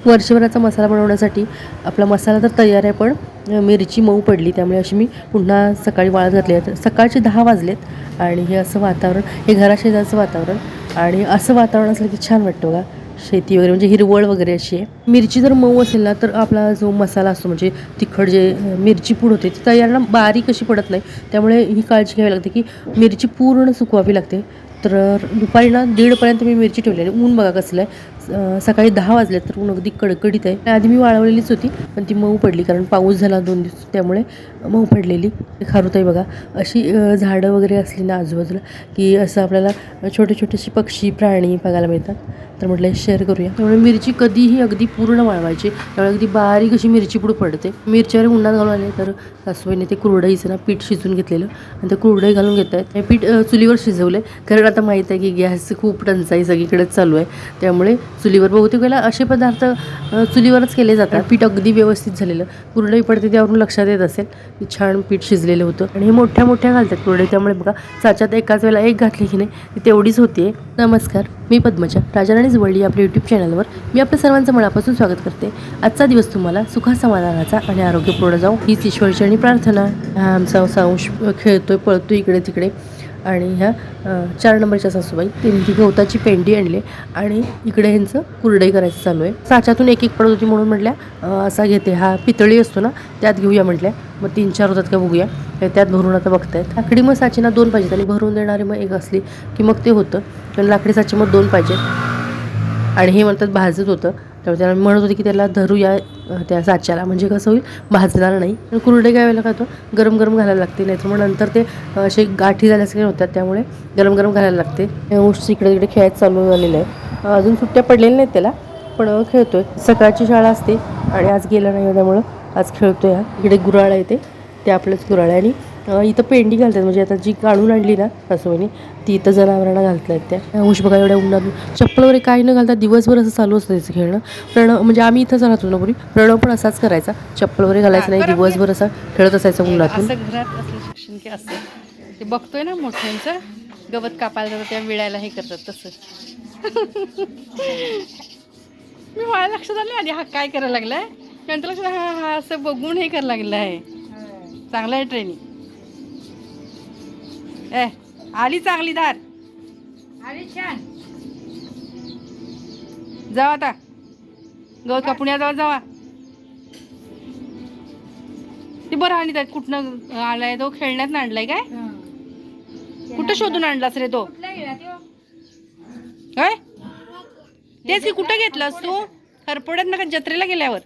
वर्षभराचा मसाला बनवण्यासाठी आपला मसाला तर तयार आहे, पण मिरची मऊ पडली, त्यामुळे अशी मी पुन्हा सकाळी वाळत घातली आहे. सकाळचे 10 वाजलेत आणि हे असं वातावरण, हे घराशेजारचं वातावरण आणि असं वातावरण असलं की छान वाटतं बघा. शेती वगैरे म्हणजे हिरवळ वगैरे अशी आहे. मिरची जर मऊ असेल ना तर आपला जो मसाला असतो म्हणजे तिखट जे मिरची पूड होते ती तयार ना बारीक अशी पडत नाही. त्यामुळे ही काळजी घ्यावी लागते की मिरची पूर्ण सुकवावी लागते. तर दुपारी ना 1:30पर्यंत मी मिरची ठेवलेली. ऊन बघा कसलं आहे. सकाळी 10 वाजले तर ऊन अगदी कडकडीत आहे. आधी मी वाळवलेलीच होती, पण ती मऊ पडली कारण पाऊस झाला 2 दिवस, त्यामुळे मऊ पडलेली. खारुताई बघा अशी झाडं वगैरे असली ना आजूबाजूला की असं आपल्याला छोटे छोटेसे पक्षी प्राणी बघायला मिळतात. तर म्हटलं शेअर करूया. त्यामुळे मिरची कधीही अगदी पूर्ण वाळवायची, त्यामुळे अगदी बारीक अशी मिरची पूड पडते. मिरच्यावर उन्हात घालून आले तर सासूबाईने ते कुरडईचं ना पीठ शिजून घेतलेलं आणि ते कुरडई घालून घेत आहेत. हे पीठ चुलीवर शिजवलं आहे, कारण आता माहीत आहे की गॅस खूप टंचाई सगळीकडेच चालू आहे. त्यामुळे चुलीवर बहुतेक वेळेला असे पदार्थ चुलीवरच केले जातात. पीठ अगदी व्यवस्थित झालेलं, कुरडई पडते त्यावरून लक्षात येत असेल की छान पीठ शिजलेलं होतं. आणि हे मोठ्या मोठ्या घालतात कुरडई, त्यामुळे बघा साच्यात एकाच वेळेला एक घातली की नाही ती तेवढीच होते. नमस्कार, मी पद्मजा, राजाराणीच वर्ल्ड आपल्या यूट्यूब चॅनलवर मी आपल्या सर्वांचं मनापासून स्वागत करते. आजचा दिवस तुम्हाला सुखासमाधानाचा आणि आरोग्यपूर्ण जाऊ हीच ईश्वरचरणी प्रार्थना. हा आमचा सांश खेळतोय पळतोय इकडे तिकडे. आणि ह्या 4 नंबरच्या सासूबाई त्यांनी ती गवताची पेंडी आणली आणि इकडे ह्यांचं कुरडई करायचं चालू आहे. साच्यातून एक पडत होती म्हणून म्हटल्या असा घेते, हा पितळी असतो ना त्यात घेऊया म्हटल्या. मग 3-4 होतात का बघूया, त्यात भरून आता बघतायत. लाकडी मग साची ना 2 पाहिजेत आणि भरून देणारे मग एक असली की मग ते होतं, पण लाकडी साची मग 2 पाहिजेत. आणि हे म्हणतात भाजत होतं, त्यामुळे त्याला म्हणत होते की त्याला धरूया त्या साच्याला, म्हणजे कसं होईल भाजणार नाही. पण कुरडई काय वेळेला काय होतं गरम गरम घालायला लागते, नाहीतर मग नंतर ते असे गाठी झाल्यासारखे होतात, त्यामुळे गरम गरम घालायला लागते. इकडे तिकडे खेळायचं चालू झालेलं आहे. अजून सुट्ट्या पडलेल्या नाहीत त्याला, पण खेळतोय. सकाळची शाळा असते आणि आज गेला नाही, त्यामुळं आज खेळतोय. हा इकडे गुराळ येते, ते आपलंच गुराळ आहे. आणि इथं पेंडी घालतात, म्हणजे आता जी काढून आणली ना सासूबाईने ती इथं जनावरांना घालतात. त्या उश बघा एवढ्या उन्हातून चप्पल वगैरे काही न घालतात दिवसभर असं चालू असतं त्याचं खेळणं. प्रणव म्हणजे आम्ही इथंच राहतो ना पूर्वी, प्रणव पण असाच करायचा, चप्पल वगैरे घालायचं नाही, दिवसभर असा खेळत असायचा उन्हातून. असं घरात असलं शिक्षण की असं ते बघतोय ना मोठ्यांचं गवत कापायला जातं त्या विळायला हे करतात तसं. मी मला लक्षात आलं आधी हा काय करायला लागलाय, नंतर लक्षात हा हा असं बघून हे करायला लागलं आहे. चांगलं आहे ट्रेनिंग. आली चांगली धार आली छान. जावा आता गवत कापून या, जावा. ती बरं आणि त्यात कुठनं आलाय तो, खेळण्यात आणलाय काय, कुठं शोधून आणलास रे तो काय? तेच की कुठं घेतलास तू, हरपोड्यात ना का जत्रेला गेल्यावर?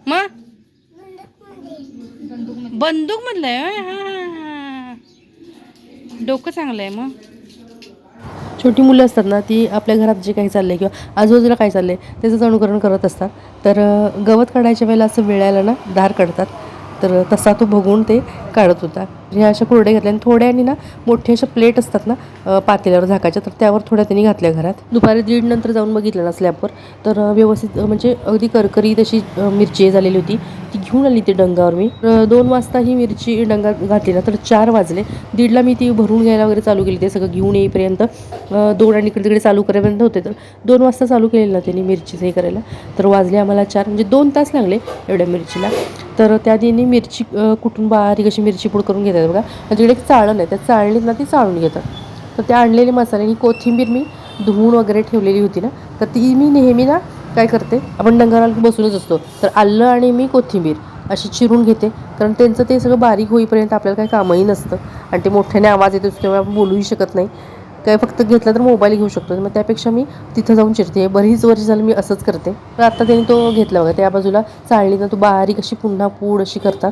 मग बंदूक मधलंय. हा डोकं चांगलं आहे. मग छोटी मुलं असतात ना ती आपल्या घरात जे काही चाललंय किंवा आजूबाजूला काय चाललंय त्याचंच अनुकरण करत असतात. तर गवत काढायच्या वेळेला असं वेळायला ना धार काढतात, तर तसा तो बघून ते काढत होता. ह्या अशा कुरड्या घातल्या आणि थोड्यानी ना मोठ्या अशा प्लेट असतात ना पातेल्यावर झाकायच्या, तर त्यावर थोड्या त्यांनी घातल्या घरात. दुपारी 1:30 नंतर जाऊन बघितलं ना स्लॅबवर, तर व्यवस्थित म्हणजे अगदी करकरीत अशी मिरची झालेली होती. ती घेऊन आली ती डंगावर. मी 2 वाजता ही मिरची डंगा घातली ना तर 4 वाजले. 1:30ला मी ती भरून घ्यायला वगैरे चालू केली, ते सगळं घेऊन येईपर्यंत 2 आणि इकडे तिकडे चालू करेपर्यंत होते. तर 2 वाजता चालू केलेलं ना त्यांनी मिरचीचं हे करायला, तर वाजले आम्हाला 4, म्हणजे 2 तास लागले एवढ्या मिरचीला. तर त्या दिनी मिरची कुठून बारीक अशी मिरची पूड करून घेतात बघा. तिकडे एक चाळण आहे, त्या चाळणीत ना ती चाळून घेतात. तर त्या आणलेले मसाले ही कोथिंबीर मी धुवून वगैरे ठेवलेली होती ना, तर ती मी नेहमी ना काय करते, आपण डंगाराला बसूनच असतो तर आलं आणि मी कोथिंबीर अशी चिरून घेते, कारण त्यांचं ते सगळं बारीक होईपर्यंत आपल्याला काही कामही नसतं. आणि ते मोठ्याने आवाज येतो तेव्हा आपण बोलूही शकत नाही, काय फक्त घेतलं तर मोबाईल घेऊ शकतो. मग त्यापेक्षा मी तिथं जाऊन चिरते. बरीच वर्ष झालं मी असंच करते. तर आत्ता त्यांनी तो घेतला बघा, त्या बाजूला चाळणीनं तो बारीक अशी पुन्हा पूड अशी करतात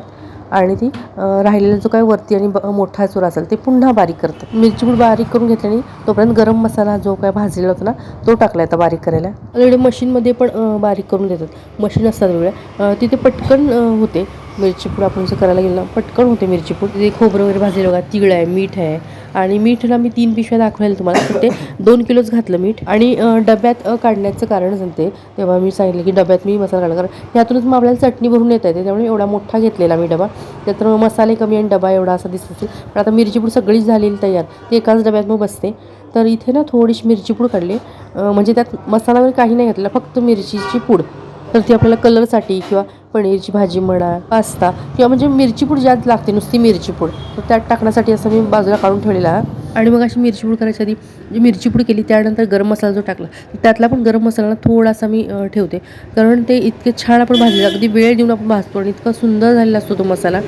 आणि ती राहिलेला जो काय वरती आणि मोठा चुरा असेल ते पुन्हा बारीक करतात. मिरची पूड बारीक करून घेतल्याने तोपर्यंत गरम मसाला जो काय भाजलेला होता ना तो टाकला आता बारीक करायला. ऑलरेडी मशीनमध्ये पण बारीक करून देतात, मशीन असतात वेगळ्या, तिथे पटकन होते. मिरची पूड आपण जर करायला गेलं ना पटकन होते मिरची पूड. तिथे खोबरं वगैरे भाजलेलं बघा, तिळ आहे, मीठ आहे आणि मीठला मी 3 पिशव्या दाखवलेलं तुम्हाला, तर ते 2 किलोच घातलं मीठ. आणि डब्यात काढण्याचं कारण सांगते, तेव्हा मी सांगितलं की डब्यात मी मसाला काढला, कारण यातूनच मग आपल्याला चटणी भरून येता येते. त्यामुळे एवढा मोठा घेतलेला मी डबा, त्यात मसाले कमी आणि डबा एवढा असा दिसत असेल. पण आता मिरची पूड सगळीच झालेली तयार, ती एकाच डब्यात मग बसते. तर इथे ना थोडीशी मिरची पूड काढली, म्हणजे त्यात मसाला वगैरे काही नाही घातलेला, फक्त मिरचीची पूड. तर ती आपल्याला कलरसाठी किंवा पनीरची भाजी म्हणा, पास्ता किंवा म्हणजे मिरची पूड ज्यात लागते, नुसती मिरची पूड, तर त्यात टाकण्यासाठी असं मी बाजूला काढून ठेवलेला आहे. आणि मग अशी मिरची पूड करायच्या आधी म्हणजे मिरची पूड केली, त्यानंतर गरम मसाला जो टाकला, त्यातला पण गरम मसाला थोडासा मी ठेवते, कारण ते इतके छान आपण भाजले, अगदी वेळ देऊन आपण भाजतो आणि इतका सुंदर झालेला असतो तो मसाला.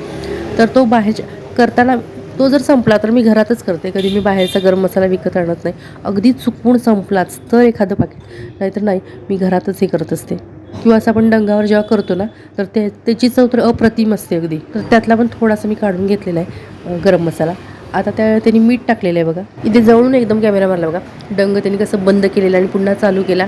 तर तो बाहेरच्या करताना तो जर संपला तर मी घरातच करते, कधी मी बाहेरचा गरम मसाला विकत आणत नाही. अगदी चुकून संपलाच तर एखादं पाकीट, नाहीतर नाही, मी घरातच हे करत असते. किंवा असं आपण डंगावर जेव्हा करतो ना, तर त्याची चव तर अप्रतिम असते अगदी. तर त्यातला पण थोडासा मी काढून घेतलेला आहे गरम मसाला. आता त्यांनी मीठ टाकलेलं आहे बघा, इथे जवळून एकदम कॅमेरा मारला बघा. डंग त्यांनी कसं बंद केलेलं आणि पुन्हा चालू केला,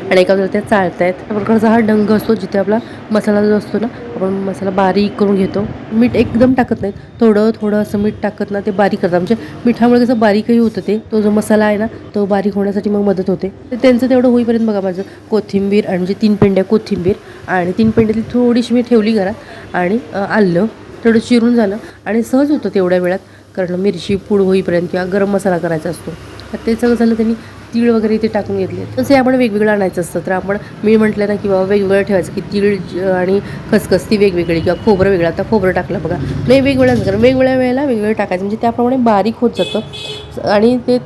आणि एका वेळेला त्या चालतायत. त्या प्रकारचा हा डंग असतो, जिथे आपला मसाला जो असतो ना, आपण मसाला बारीक करून घेतो. मीठ एकदम टाकत नाहीत, थोडं थोडं असं मीठ टाकत ना ते बारीक करतात. म्हणजे मिठामुळे कसं बारीकही होतं, तो जो मसाला आहे ना तो बारीक होण्यासाठी मग मदत होते. तर त्यांचं तेवढं होईपर्यंत बघा माझं कोथिंबीर, आणि म्हणजे 3 पेंड्या कोथिंबीर, आणि 3 पेंड्यातली थोडीशी मी ठेवली घरात, आणि आलं थोडं चिरून झालं. आणि सहज होतं तेवढ्या वेळात, कारण मिरची पूड होईपर्यंत किंवा गरम मसाला करायचा असतो. तर ते सगळं झालं, त्यांनी तीळ वगैरे इथे टाकून घेतले. तसे आपण वेगवेगळं आणायचं असतं, तर आपण मी म्हटलं ना की बाबा वेगवेगळं ठेवायचं, की तीळ आणि खसखस ती वेगवेगळी, किंवा खोबरं वेगळं. आता खोबरं टाकलं बघा, नाही वेगवेगळ्याच, कारण वेगवेगळ्या वेळेला वेगवेगळं टाकायचं, म्हणजे त्याप्रमाणे बारीक होत जातं. आणि ते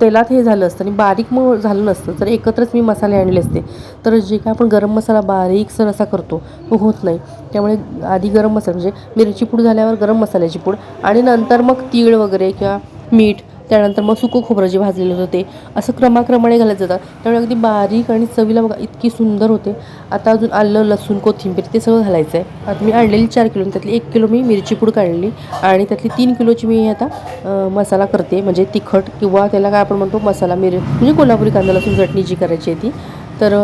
तेलात हे झालं असतं आणि बारीक मग झालं नसतं. जर एकत्रच मी मसाले आणले असते तर जे काय आपण गरम मसाला बारीकसर असा करतो तो होत नाही. त्यामुळे आधी गरम मसाला म्हणजे मिरची पूड झाल्यावर गरम मसाल्याची पूड, आणि नंतर मग तीळ वगैरे किंवा मीठ, त्यानंतर मग सुकं खोबरं जे भाजलेलं होतं ते, असं क्रमाक्रमाने घालत जातात. त्यामुळे अगदी बारीक आणि चवीला बघा इतकी सुंदर होते. आता अजून आलं, लसूण, कोथिंबीर ते सगळं घालायचं आहे. आता मी आणलेली 4 किलो, त्यातली 1 किलो मी मिरची पूड काढली, आणि त्यातली 3 किलोची मी आता मसाला करते, म्हणजे तिखट, किंवा त्याला काय आपण म्हणतो मसाला म्हणजे कोल्हापुरी कांदा लसूण चटणी जी करायची आहे ती. तर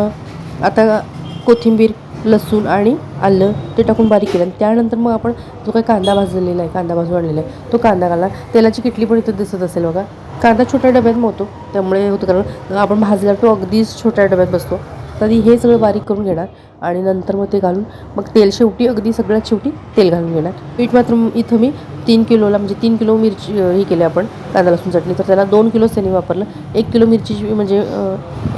आता कोथिंबीर, लसूण आणि आलं ते टाकून बारीक केलं, आणि त्यानंतर मग आपण जो काही कांदा भाजलेला आहे, कांदा भाजून आणलेला आहे, तो कांदा घालणार. तेलाची किटली पण इथं दिसत असेल बघा. कांदा छोट्या डब्यात मोतो, त्यामुळे होतं, कारण आपण भाजल्यावर तो अगदीच छोट्या डब्यात बसतो. तरी हे सगळं बारीक करून घेणार, आणि नंतर मग ते घालून मग तेल शेवटी, अगदी सगळ्यात शेवटी तेल घालून घेणार. मीठ मात्र इथं मी 3 किलोला, म्हणजे 3 किलो मिरची ही केली आपण कांदा लसूण चटणी, तर त्याला 2 किलोच त्यांनी वापरलं. 1 किलो मिरची, म्हणजे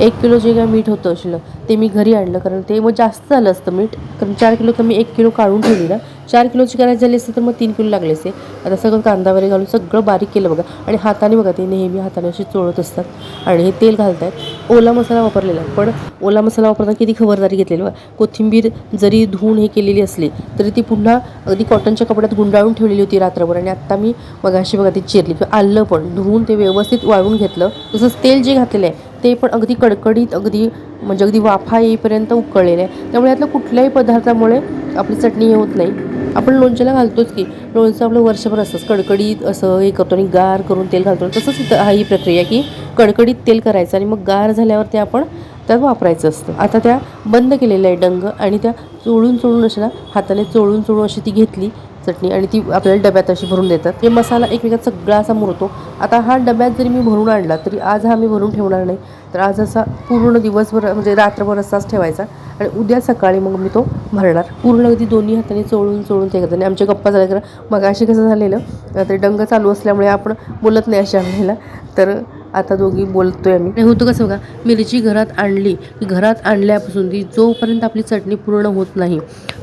1 किलो जे काय मीठ होतं शिल्लक ते मी घरी आणलं, कारण ते मग जास्त झालं असतं मीठ, कारण 4 किलो तर मी 1 किलो काढून ठेवली ना. 4 किलोची करायची झाली असते तर मग 3 किलो लागले असते. आता सगळं कांदा वगैरे घालून सगळं बारीक केलं बघा, आणि हाताने बघा, ते नेहमी हाताने अशी चोळत असतात. आणि हे तेल घालतायत. ओला मसाला वापरलेला आहे, पण ओला मसाला वापरताना किती खबरदारी घेतलेली बघा. कोथिंबीर जरी धुवून हे केलेली असली तरी ती पुन्हा अगदी कॉटनच्या कपड्यात गुंडाळून ठेवलेली होती रात्रभर, आणि आत्ता मी मगाशी बघा ती चिरली. आलं पण धुवून ते व्यवस्थित वाळून घेतलं. तसंच तेल जे घातलेलं आहे ते पण अगदी कडकडीत, अगदी म्हणजे अगदी वाफा येईपर्यंत उकळलेलं आहे. त्यामुळे यातल्या कुठल्याही पदार्थामुळे आपली चटणी हे होत नाही. आपण लोणच्याला घालतोच की, लोणचं आपलं वर्षभर असतंच कडकडीत असं हे करतो, आणि गार करून तेल घालतो. तसंच इथं ही प्रक्रिया, की कडकडीत तेल करायचं आणि मग गार झाल्यावर ते आपण त्यात वापरायचं असतं. आता त्या बंद केलेल्या आहे डंग, आणि त्या चोळून अशा हाताने चोळून अशी ती घेतली चटणी, आणि ती आपल्याला डब्यात अशी भरून देतात. हे मसाला एकमेकात सगळा असा मुरतो. आता हा डब्यात जरी मी भरून आणला तरी आज हा मी भरून ठेवणार नाही, तर आज असा पूर्ण दिवसभर, म्हणजे रात्रभर असाच ठेवायचा, आणि उद्या सकाळी मग मी तो भरणार. पूर्ण अगदी दोन्ही हाताने चोळून ते करतात. आणि आमच्या गप्पा झाल्या, कारण मग अशी कसं झालेलं, ते डंग चालू असल्यामुळे आपण बोलत नाही अशा वेळेला, तर आता दोघी बोलतोय आम्ही. आणि होतं कसं बघा, मिरची घरात आणली की घरात आणल्यापासून ती जोपर्यंत आपली चटणी पूर्ण होत नाही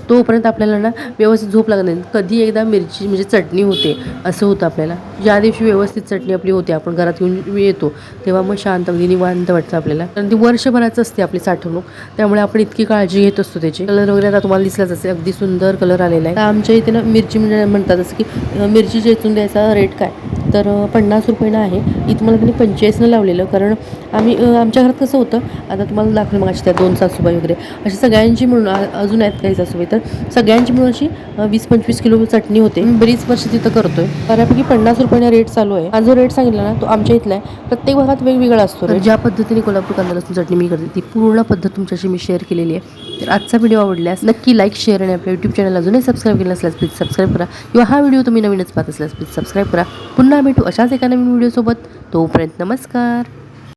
तोपर्यंत आपल्याला ना व्यवस्थित झोप लागत नाही. कधी एकदा मिरची म्हणजे चटणी होते असं होतं आपल्याला. ज्या दिवशी व्यवस्थित चटणी आपली होते, आपण घरात घेऊन येतो, तेव्हा मग शांत, अगदी निवांत वाटतं आपल्याला, कारण ती वर्षभराचं असते आपली साठवणूक. त्यामुळे आपण इतकी काळजी घेत असतो त्याची. कलर वगैरे आता तुम्हाला दिसलाच असेल, अगदी सुंदर कलर आलेला आहे. आमच्या इथे ना मिरची म्हणजे म्हणतात असं की मिरची चेचून द्यायचा रेट काय, तर 50 रुपयानं आहे. इथं मला त्यांनी 45नं लावलेलं, कारण आम्ही आमच्या घरात कसं होतं, आता तुम्हाला दाखवलं मग त्या 2 सासूबाई वगैरे अशी सगळ्यांची मिळून अजून आहेत काही सासूबाई, तर सगळ्यांची मिळून अशी 20-25 किलो चटणी होते. मी बरीच वर्ष तिथं करतोय. बऱ्यापैकी 50 रुपयाने रेट चालू आहे. हा जो रेट सांगितला ना तो आमच्या इथला आहे. प्रत्येक भागात वेगवेगळा असतो. तर ज्या पद्धतीने कोल्हापूर कांदा लसूण चटणी मी करते ती पूर्ण पद्धत तुमच्याशी मी शेअर केलेली आहे. तर आजचा व्हिडिओ आवडल्यास नक्की लाईक, शेअर आणि आपल्या यूट्यूब चॅनल अजूनही सबस्क्राईब केलं नसल्यास प्लीज सबस्क्राईब करा, किंवा हा व्हिडिओ तुम्ही नवीनच पाहत असल्यास प्लीज सबस्क्राईब करा. पुन्हा भेटू अशाच एका नवीन व्हिडिओसोबत. तोपर्यंत नमस्कार.